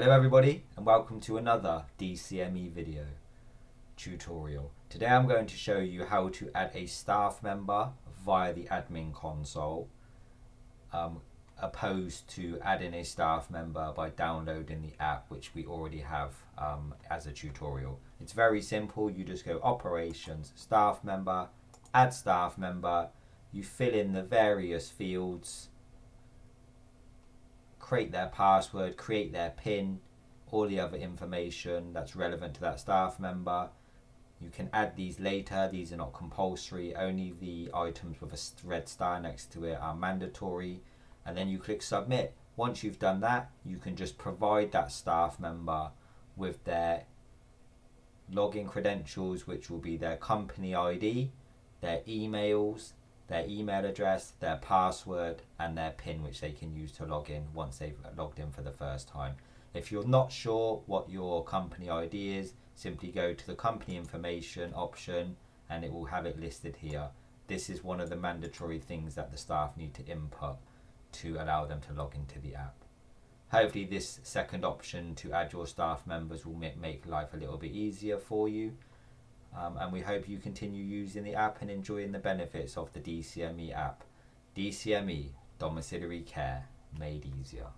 Hello everybody and welcome to another DCME video tutorial. Today I'm going to show you how to add a staff member via the admin console opposed to adding a staff member by downloading the app, which we already have as a tutorial. It's very simple. You just go operations, staff member, add staff member, you fill in the various fields, create their password, create their PIN, all the other information that's relevant to that staff member. You can add these later. These are not compulsory. Only the items with a red star next to it are mandatory. And then you click submit. Once you've done that, you can just provide that staff member with their login credentials, which will be their company ID, their emails, their email address, their password, and their PIN, which they can use to log in once they've logged in for the first time. If you're not sure what your company ID is, simply go to the company information option and it will have it listed here. This is one of the mandatory things that the staff need to input to allow them to log into the app. Hopefully this second option to add your staff members will make life a little bit easier for you. And we hope you continue using the app and enjoying the benefits of the DCME app. DCME, Domiciliary Care Made Easier.